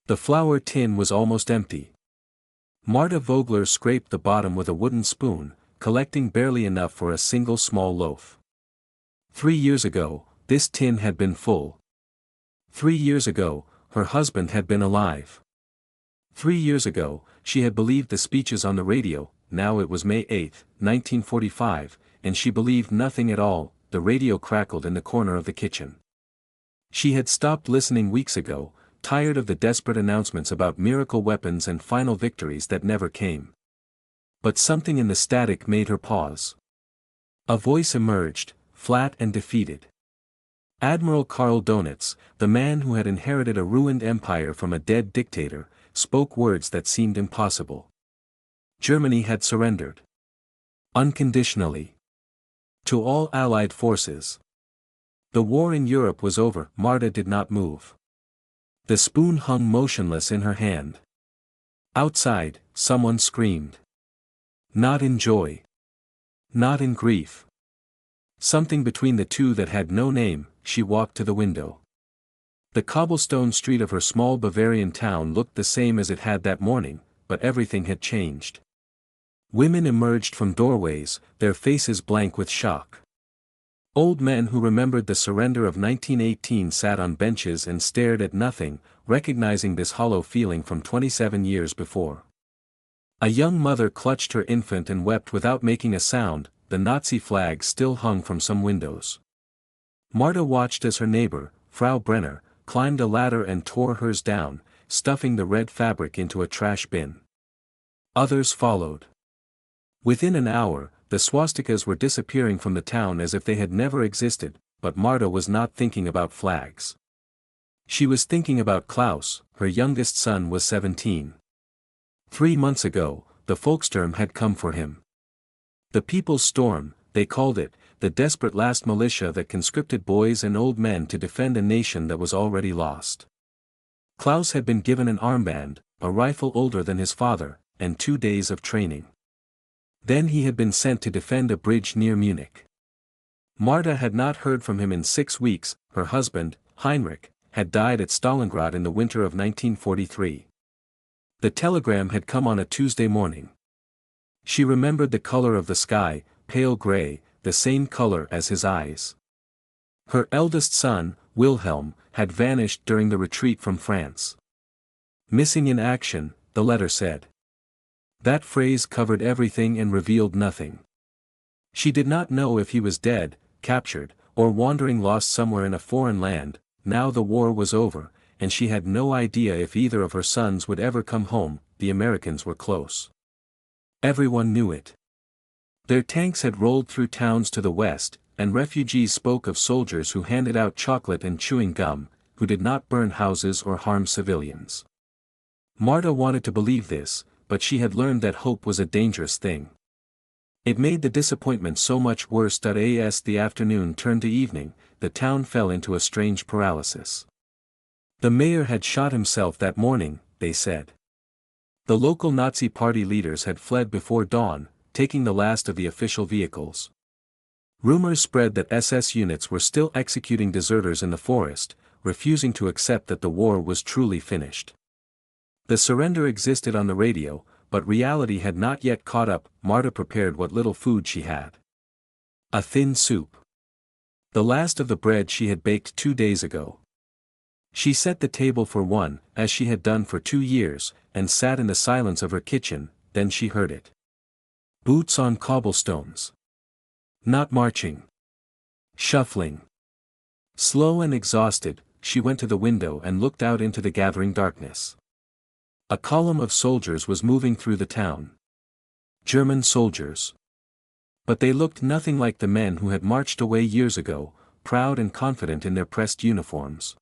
The flour tin was almost empty. Marta Vogler scraped the bottom with a wooden spoon, collecting barely enough for a single small loaf. 3 years ago, this tin had been full. 3 years ago, her husband had been alive. 3 years ago, she had believed the speeches on the radio. Now it was May 8, 1945, and she believed nothing at all. The radio crackled in the corner of the kitchen. She had stopped listening weeks ago, tired of the desperate announcements about miracle weapons and final victories that never came. But something in the static made her pause. A voice emerged, flat and defeated. Admiral Karl Donitz, the man who had inherited a ruined empire from a dead dictator, spoke words that seemed impossible. Germany had surrendered. Unconditionally. To all Allied forces. The war in Europe was over. Marta did not move. The spoon hung motionless in her hand. Outside, someone screamed. Not in joy. Not in grief. Something between the two that had no name. She walked to the window. The cobblestone street of her small Bavarian town looked the same as it had that morning, but everything had changed. Women emerged from doorways, their faces blank with shock. Old men who remembered the surrender of 1918 sat on benches and stared at nothing, recognizing this hollow feeling from 27 years before. A young mother clutched her infant and wept without making a sound. The Nazi flag still hung from some windows. Marta watched as her neighbor, Frau Brenner, climbed a ladder and tore hers down, stuffing the red fabric into a trash bin. Others followed. Within an hour, the swastikas were disappearing from the town as if they had never existed, but Marta was not thinking about flags. She was thinking about Klaus. Her youngest son was 17. 3 months ago, the Volkssturm had come for him. The People's Storm, they called it, the desperate last militia that conscripted boys and old men to defend a nation that was already lost. Klaus had been given an armband, a rifle older than his father, and 2 days of training. Then he had been sent to defend a bridge near Munich. Marta had not heard from him in 6 weeks. Her husband, Heinrich, had died at Stalingrad in the winter of 1943. The telegram had come on a Tuesday morning. She remembered the color of the sky, pale gray, the same color as his eyes. Her eldest son, Wilhelm, had vanished during the retreat from France. Missing in action, the letter said. That phrase covered everything and revealed nothing. She did not know if he was dead, captured, or wandering lost somewhere in a foreign land. Now the war was over, and she had no idea if either of her sons would ever come home. The Americans were close. Everyone knew it. Their tanks had rolled through towns to the west, and refugees spoke of soldiers who handed out chocolate and chewing gum, who did not burn houses or harm civilians. Marta wanted to believe this, but she had learned that hope was a dangerous thing. It made the disappointment so much worse. As the afternoon turned to evening, the town fell into a strange paralysis. The mayor had shot himself that morning, they said. The local Nazi party leaders had fled before dawn, taking the last of the official vehicles. Rumors spread that SS units were still executing deserters in the forest, refusing to accept that the war was truly finished. The surrender existed on the radio, but reality had not yet caught up. Marta prepared what little food she had. A thin soup. The last of the bread she had baked 2 days ago. She set the table for one, as she had done for 2 years, and sat in the silence of her kitchen. Then she heard it. Boots on cobblestones. Not marching. Shuffling. Slow and exhausted, she went to the window and looked out into the gathering darkness. A column of soldiers was moving through the town. German soldiers. But they looked nothing like the men who had marched away years ago, proud and confident in their pressed uniforms.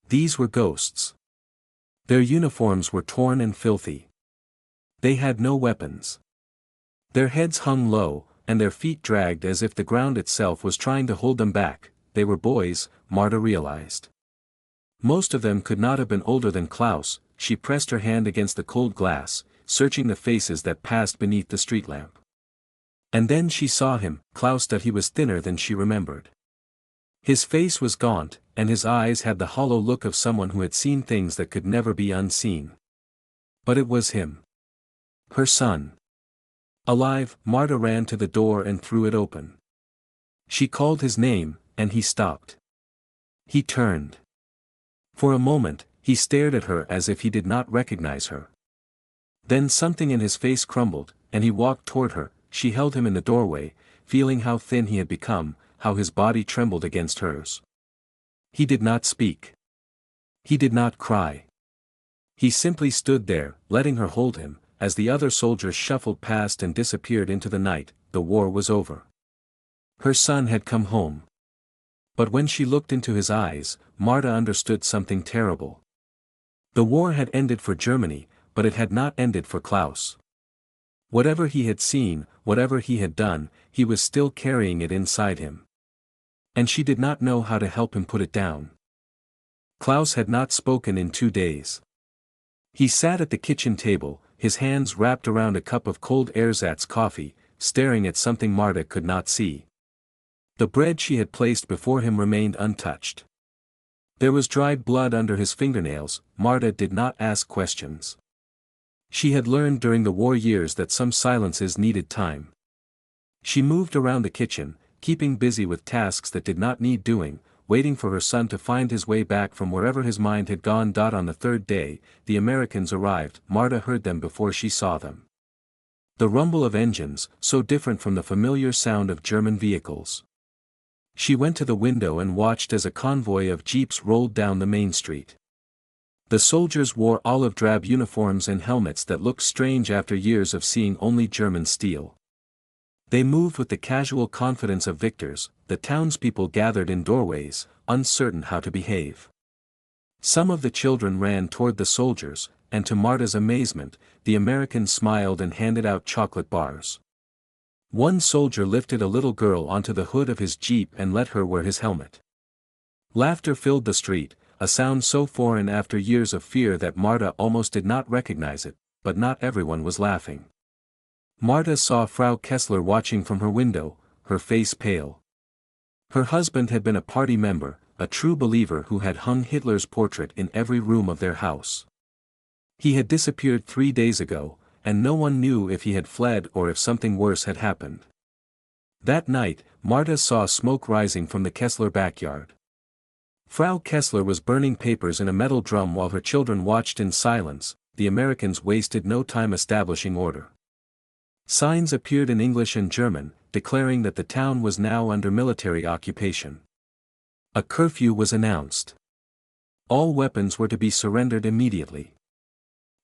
These were ghosts. Their uniforms were torn and filthy. They had no weapons. Their heads hung low, and their feet dragged as if the ground itself was trying to hold them back. They were boys, Marta realized. Most of them could not have been older than Klaus. She pressed her hand against the cold glass, searching the faces that passed beneath the street lamp. And then she saw him, Klaus. That he was thinner than she remembered. His face was gaunt, and his eyes had the hollow look of someone who had seen things that could never be unseen. But it was him. Her son. Alive, Marta ran to the door and threw it open. She called his name, and he stopped. He turned. For a moment, he stared at her as if he did not recognize her. Then something in his face crumbled, and he walked toward her. She held him in the doorway, feeling how thin he had become, how his body trembled against hers. He did not speak. He did not cry. He simply stood there, letting her hold him, as the other soldiers shuffled past and disappeared into the night. The war was over. Her son had come home. But when she looked into his eyes, Marta understood something terrible. The war had ended for Germany, but it had not ended for Klaus. Whatever he had seen, whatever he had done, he was still carrying it inside him. And she did not know how to help him put it down. Klaus had not spoken in 2 days. He sat at the kitchen table, his hands wrapped around a cup of cold ersatz coffee, staring at something Marta could not see. The bread she had placed before him remained untouched. There was dried blood under his fingernails. Marta did not ask questions. She had learned during the war years that some silences needed time. She moved around the kitchen, keeping busy with tasks that did not need doing, waiting for her son to find his way back from wherever his mind had gone. On the third day, the Americans arrived. Marta heard them before she saw them. The rumble of engines, so different from the familiar sound of German vehicles. She went to the window and watched as a convoy of jeeps rolled down the main street. The soldiers wore olive drab uniforms and helmets that looked strange after years of seeing only German steel. They moved with the casual confidence of victors. The townspeople gathered in doorways, uncertain how to behave. Some of the children ran toward the soldiers, and to Marta's amazement, the Americans smiled and handed out chocolate bars. One soldier lifted a little girl onto the hood of his jeep and let her wear his helmet. Laughter filled the street, a sound so foreign after years of fear that Marta almost did not recognize it, but not everyone was laughing. Marta saw Frau Kessler watching from her window, her face pale. Her husband had been a party member, a true believer who had hung Hitler's portrait in every room of their house. He had disappeared 3 days ago, and no one knew if he had fled or if something worse had happened. That night, Marta saw smoke rising from the Kessler backyard. Frau Kessler was burning papers in a metal drum while her children watched in silence. The Americans wasted no time establishing order. Signs appeared in English and German, declaring that the town was now under military occupation. A curfew was announced. All weapons were to be surrendered immediately.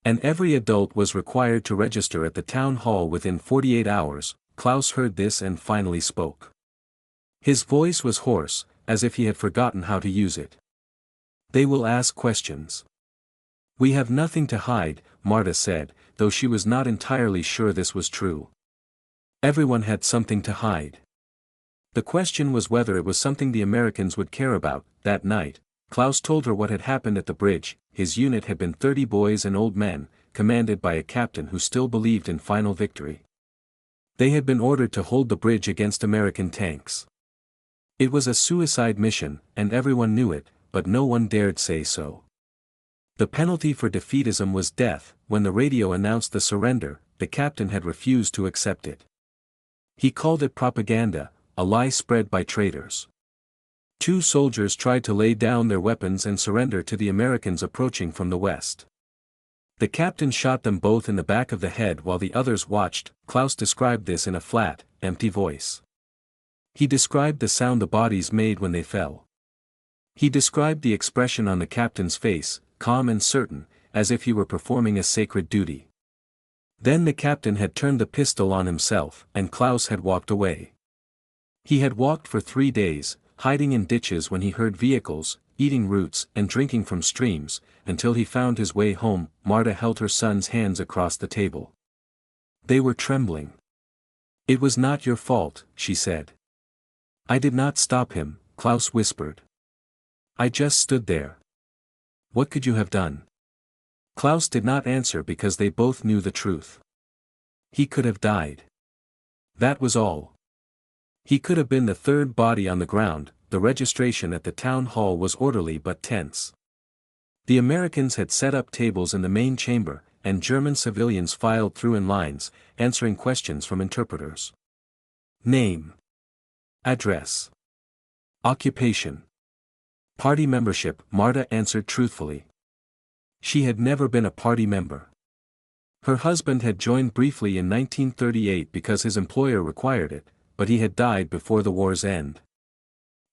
And every adult was required to register at the town hall within 48 hours. Klaus heard this and finally spoke. His voice was hoarse, as if he had forgotten how to use it. They will ask questions. We have nothing to hide, Marta said, though she was not entirely sure this was true. Everyone had something to hide. The question was whether it was something the Americans would care about. That night, Klaus told her what had happened at the bridge. His unit had been 30 boys and old men, commanded by a captain who still believed in final victory. They had been ordered to hold the bridge against American tanks. It was a suicide mission, and everyone knew it, but no one dared say so. The penalty for defeatism was death. When the radio announced the surrender, the captain had refused to accept it. He called it propaganda, a lie spread by traitors. 2 soldiers tried to lay down their weapons and surrender to the Americans approaching from the west. The captain shot them both in the back of the head while the others watched. Klaus described this in a flat, empty voice. He described the sound the bodies made when they fell. He described the expression on the captain's face, calm and certain, as if he were performing a sacred duty. Then the captain had turned the pistol on himself, and Klaus had walked away. He had walked for 3 days, hiding in ditches when he heard vehicles, eating roots and drinking from streams, until he found his way home. Marta held her son's hands across the table. They were trembling. It was not your fault, she said. I did not stop him, Klaus whispered. I just stood there. What could you have done? Klaus did not answer because they both knew the truth. He could have died. That was all. He could have been the 3rd body on the ground, the registration at the town hall was orderly but tense. The Americans had set up tables in the main chamber, and German civilians filed through in lines, answering questions from interpreters. Name. Address. Occupation. Party membership, Marta answered truthfully. She had never been a party member. Her husband had joined briefly in 1938 because his employer required it, but he had died before the war's end.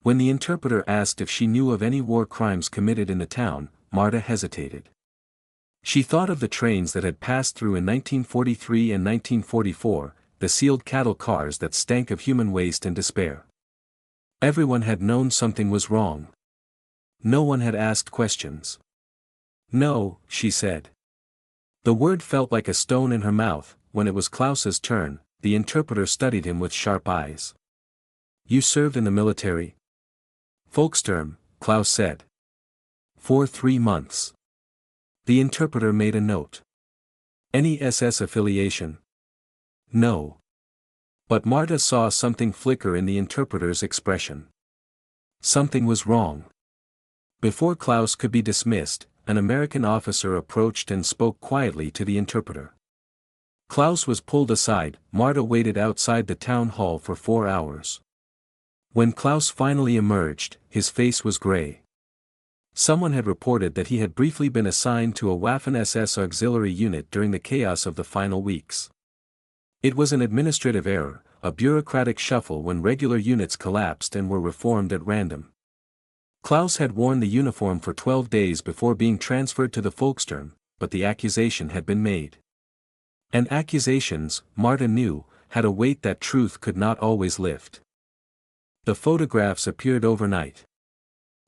When the interpreter asked if she knew of any war crimes committed in the town, Marta hesitated. She thought of the trains that had passed through in 1943 and 1944, the sealed cattle cars that stank of human waste and despair. Everyone had known something was wrong. No one had asked questions. No, she said. The word felt like a stone in her mouth. When it was Klaus's turn, the interpreter studied him with sharp eyes. You served in the military? Volkssturm, Klaus said. For 3 months. The interpreter made a note. Any SS affiliation? No. But Marta saw something flicker in the interpreter's expression. Something was wrong. Before Klaus could be dismissed, an American officer approached and spoke quietly to the interpreter. Klaus was pulled aside. Marta waited outside the town hall for 4 hours. When Klaus finally emerged, his face was gray. Someone had reported that he had briefly been assigned to a Waffen-SS auxiliary unit during the chaos of the final weeks. It was an administrative error, a bureaucratic shuffle when regular units collapsed and were reformed at random. Klaus had worn the uniform for 12 days before being transferred to the Volkssturm, but the accusation had been made. And accusations, Marta knew, had a weight that truth could not always lift. The photographs appeared overnight.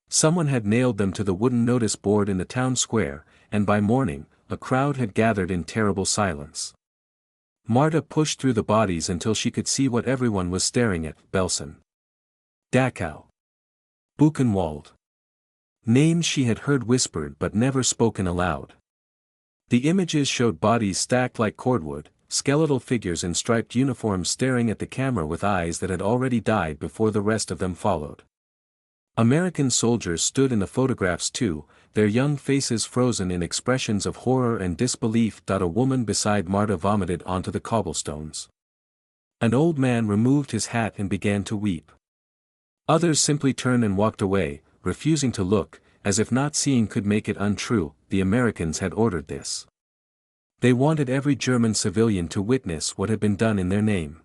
Someone had nailed them to the wooden notice board in the town square, and by morning, a crowd had gathered in terrible silence. Marta pushed through the bodies until she could see what everyone was staring at: Belsen, Dachau, Buchenwald. Names she had heard whispered but never spoken aloud. The images showed bodies stacked like cordwood, skeletal figures in striped uniforms staring at the camera with eyes that had already died before the rest of them followed. American soldiers stood in the photographs too, their young faces frozen in expressions of horror and disbelief. A woman beside Marta vomited onto the cobblestones. An old man removed his hat and began to weep. Others simply turned and walked away, refusing to look, as if not seeing could make it untrue. The Americans had ordered this. They wanted every German civilian to witness what had been done in their name.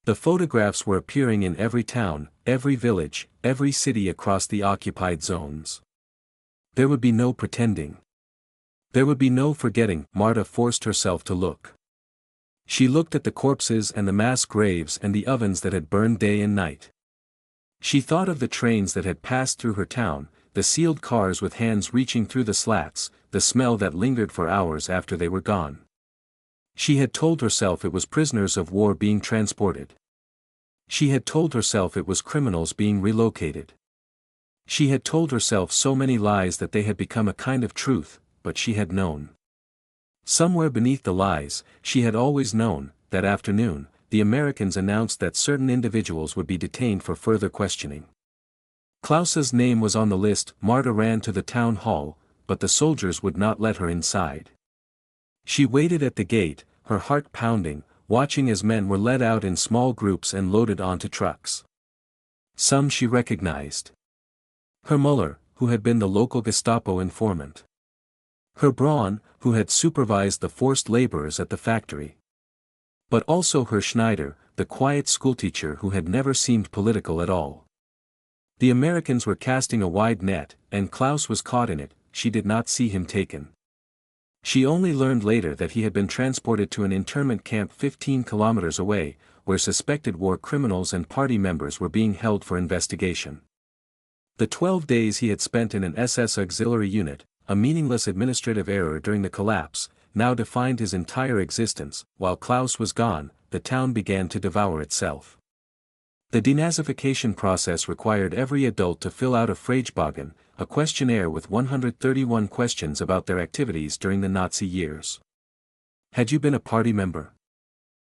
The photographs were appearing in every town, every village, every city across the occupied zones. There would be no pretending. There would be no forgetting. Marta forced herself to look. She looked at the corpses and the mass graves and the ovens that had burned day and night. She thought of the trains that had passed through her town, the sealed cars with hands reaching through the slats, the smell that lingered for hours after they were gone. She had told herself it was prisoners of war being transported. She had told herself it was criminals being relocated. She had told herself so many lies that they had become a kind of truth, but she had known. Somewhere beneath the lies, she had always known. That afternoon, the Americans announced that certain individuals would be detained for further questioning. Klaus's name was on the list. Marta ran to the town hall, but the soldiers would not let her inside. She waited at the gate, her heart pounding, watching as men were led out in small groups and loaded onto trucks. Some she recognized. Herr Müller, who had been the local Gestapo informant. Herr Braun, who had supervised the forced laborers at the factory. But also Herr Schneider, the quiet schoolteacher who had never seemed political at all. The Americans were casting a wide net, and Klaus was caught in it. She did not see him taken. She only learned later that he had been transported to an internment camp 15 kilometers away, where suspected war criminals and party members were being held for investigation. The 12 days he had spent in an SS auxiliary unit, a meaningless administrative error during the collapse, now defined his entire existence. While Klaus was gone, the town began to devour itself. The denazification process required every adult to fill out a Fragebogen, a questionnaire with 131 questions about their activities during the Nazi years. Had you been a party member?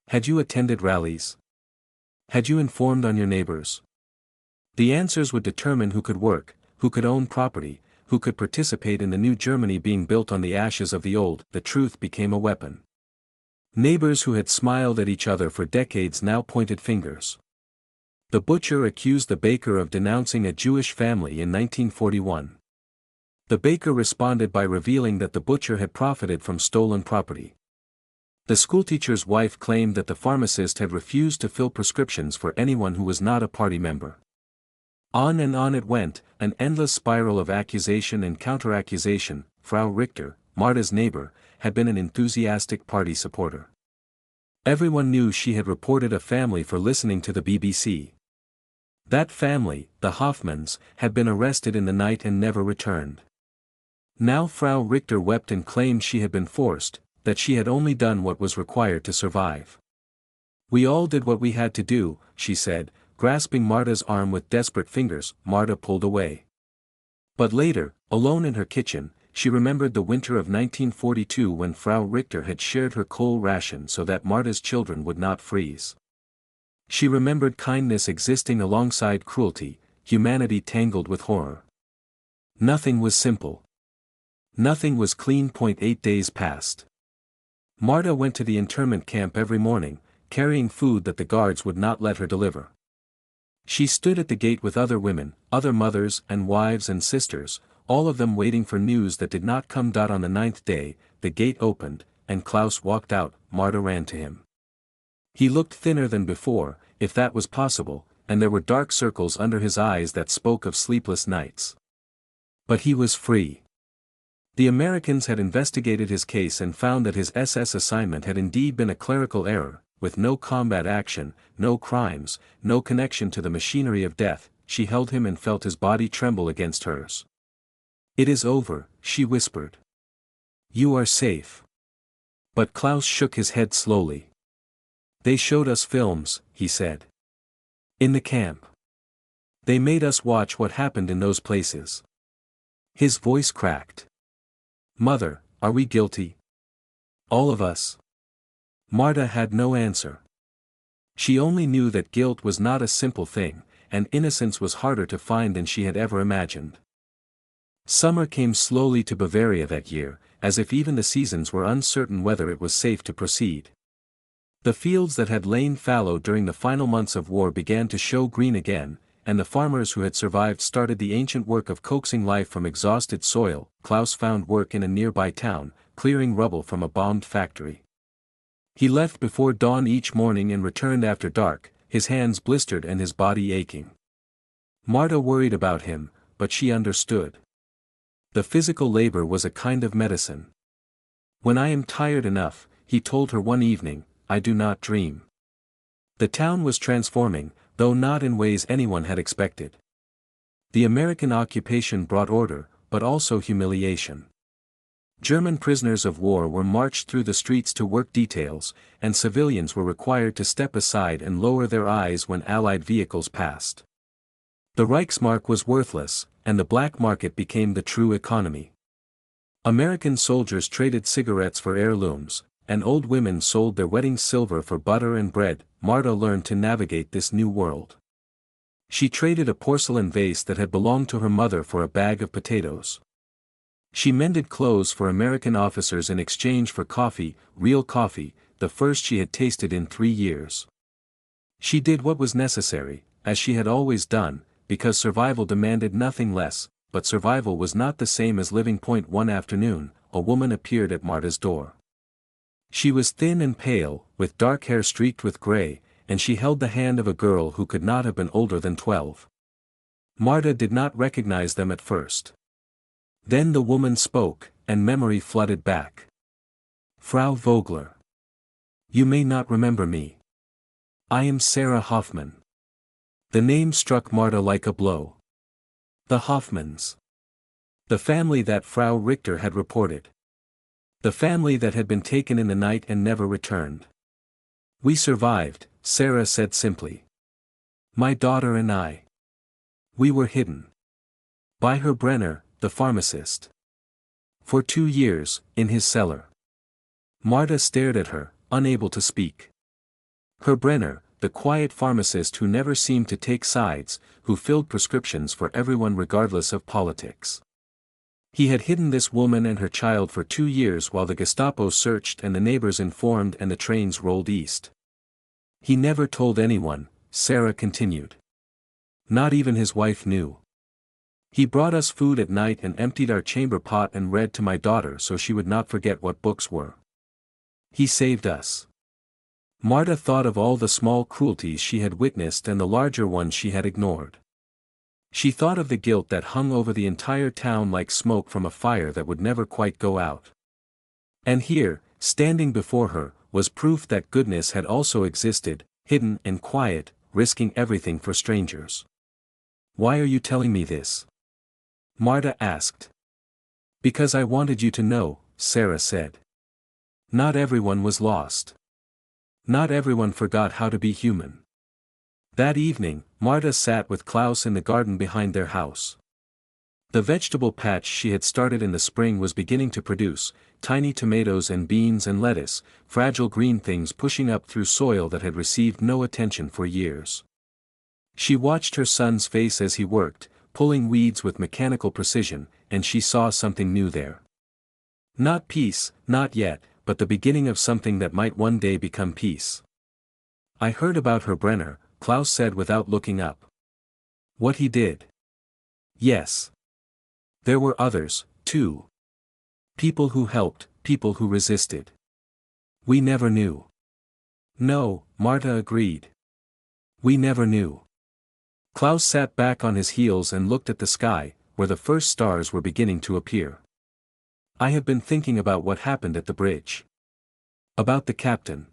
Had you attended rallies? Had you informed on your neighbors? The answers would determine who could work, who could own property, who could participate in the new Germany being built on the ashes of the old. The truth became a weapon. Neighbors who had smiled at each other for decades now pointed fingers. The butcher accused the baker of denouncing a Jewish family in 1941. The baker responded by revealing that the butcher had profited from stolen property. The schoolteacher's wife claimed that the pharmacist had refused to fill prescriptions for anyone who was not a party member. On and on it went, an endless spiral of accusation and counter-accusation. Frau Richter, Marta's neighbor, had been an enthusiastic party supporter. Everyone knew she had reported a family for listening to the BBC. That family, the Hoffmans, had been arrested in the night and never returned. Now Frau Richter wept and claimed she had been forced, that she had only done what was required to survive. "We all did what we had to do," she said, grasping Marta's arm with desperate fingers. Marta pulled away. But later, alone in her kitchen, she remembered the winter of 1942 when Frau Richter had shared her coal ration so that Marta's children would not freeze. She remembered kindness existing alongside cruelty, humanity tangled with horror. Nothing was simple. Nothing was clean. 8 days passed. Marta went to the internment camp every morning, carrying food that the guards would not let her deliver. She stood at the gate with other women, other mothers and wives and sisters, all of them waiting for news that did not come. On the 9th day, the gate opened, and Klaus walked out. Marta ran to him. He looked thinner than before, if that was possible, and there were dark circles under his eyes that spoke of sleepless nights. But he was free. The Americans had investigated his case and found that his SS assignment had indeed been a clerical error, with no combat action, no crimes, no connection to the machinery of death. She held him and felt his body tremble against hers. "It is over," she whispered. "You are safe." But Klaus shook his head slowly. "They showed us films," he said. "In the camp. They made us watch what happened in those places." His voice cracked. "Mother, are we guilty? All of us?" Marta had no answer. She only knew that guilt was not a simple thing, and innocence was harder to find than she had ever imagined. Summer came slowly to Bavaria that year, as if even the seasons were uncertain whether it was safe to proceed. The fields that had lain fallow during the final months of war began to show green again, and the farmers who had survived started the ancient work of coaxing life from exhausted soil. Klaus found work in a nearby town, clearing rubble from a bombed factory. He left before dawn each morning and returned after dark, his hands blistered and his body aching. Marta worried about him, but she understood. The physical labor was a kind of medicine. "When I am tired enough," he told her one evening, "I do not dream." The town was transforming, though not in ways anyone had expected. The American occupation brought order, but also humiliation. German prisoners of war were marched through the streets to work details, and civilians were required to step aside and lower their eyes when Allied vehicles passed. The Reichsmark was worthless, and the black market became the true economy. American soldiers traded cigarettes for heirlooms, and old women sold their wedding silver for butter and bread. Marta learned to navigate this new world. She traded a porcelain vase that had belonged to her mother for a bag of potatoes. She mended clothes for American officers in exchange for coffee, real coffee, the first she had tasted in 3 years. She did what was necessary, as she had always done, because survival demanded nothing less, but survival was not the same as living. One afternoon, a woman appeared at Marta's door. She was thin and pale, with dark hair streaked with gray, and she held the hand of a girl who could not have been older than 12. Marta did not recognize them at first. Then the woman spoke, and memory flooded back. "Frau Vogler. You may not remember me. I am Sarah Hoffman." The name struck Marta like a blow. The Hoffmans. The family that Frau Richter had reported. The family that had been taken in the night and never returned. "We survived," Sarah said simply. "My daughter and I. We were hidden. By Herr Brenner, the pharmacist. For 2 years, in his cellar." Marta stared at her, unable to speak. Herr Brenner, the quiet pharmacist who never seemed to take sides, who filled prescriptions for everyone regardless of politics. He had hidden this woman and her child for 2 years while the Gestapo searched and the neighbors informed and the trains rolled east. He never told anyone, Sarah continued. Not even his wife knew. He brought us food at night and emptied our chamber pot and read to my daughter so she would not forget what books were. He saved us. Marta thought of all the small cruelties she had witnessed and the larger ones she had ignored. She thought of the guilt that hung over the entire town like smoke from a fire that would never quite go out. And here, standing before her, was proof that goodness had also existed, hidden and quiet, risking everything for strangers. "Why are you telling me this?" Marta asked. "Because I wanted you to know," Sarah said. Not everyone was lost. Not everyone forgot how to be human. That evening, Marta sat with Klaus in the garden behind their house. The vegetable patch she had started in the spring was beginning to produce, tiny tomatoes and beans and lettuce, fragile green things pushing up through soil that had received no attention for years. She watched her son's face as he worked, pulling weeds with mechanical precision, and she saw something new there. Not peace, not yet, but the beginning of something that might one day become peace. "I heard about her, Brenner," Klaus said without looking up. "What he did?" "Yes. There were others, too. People who helped, people who resisted. We never knew." "No," Marta agreed. "We never knew." Klaus sat back on his heels and looked at the sky, where the first stars were beginning to appear. "I have been thinking about what happened at the bridge. About the captain.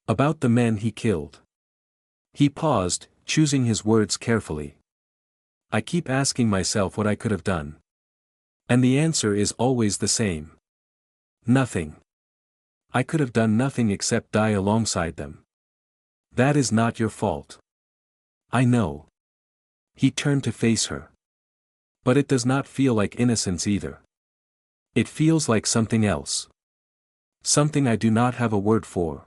About the men he killed." He paused, choosing his words carefully. "I keep asking myself what I could have done. And the answer is always the same. Nothing. I could have done nothing except die alongside them. That is not your fault. I know." He turned to face her. "But it does not feel like innocence either. It feels like something else. Something I do not have a word for."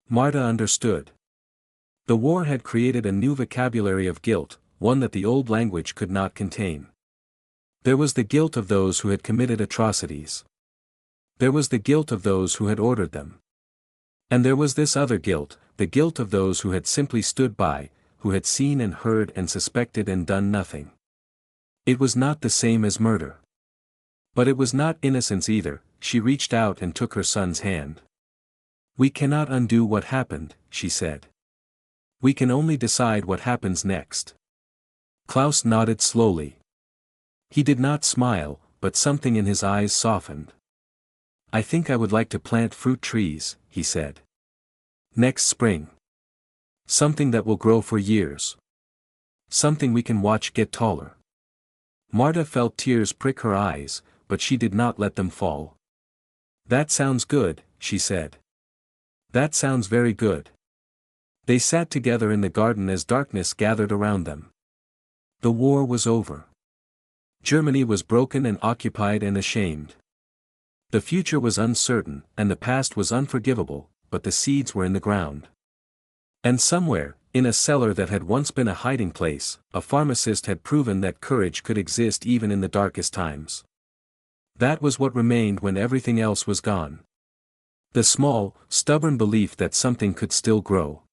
Marta understood. The war had created a new vocabulary of guilt, one that the old language could not contain. There was the guilt of those who had committed atrocities. There was the guilt of those who had ordered them. And there was this other guilt, the guilt of those who had simply stood by, who had seen and heard and suspected and done nothing. It was not the same as murder. But it was not innocence either. She reached out and took her son's hand. "We cannot undo what happened," she said. "We can only decide what happens next." Klaus nodded slowly. He did not smile, but something in his eyes softened. "I think I would like to plant fruit trees," he said. "Next spring. Something that will grow for years. Something we can watch get taller." Marta felt tears prick her eyes, but she did not let them fall. "That sounds good," she said. "That sounds very good." They sat together in the garden as darkness gathered around them. The war was over. Germany was broken and occupied and ashamed. The future was uncertain, and the past was unforgivable, but the seeds were in the ground. And somewhere, in a cellar that had once been a hiding place, a pharmacist had proven that courage could exist even in the darkest times. That was what remained when everything else was gone. The small, stubborn belief that something could still grow.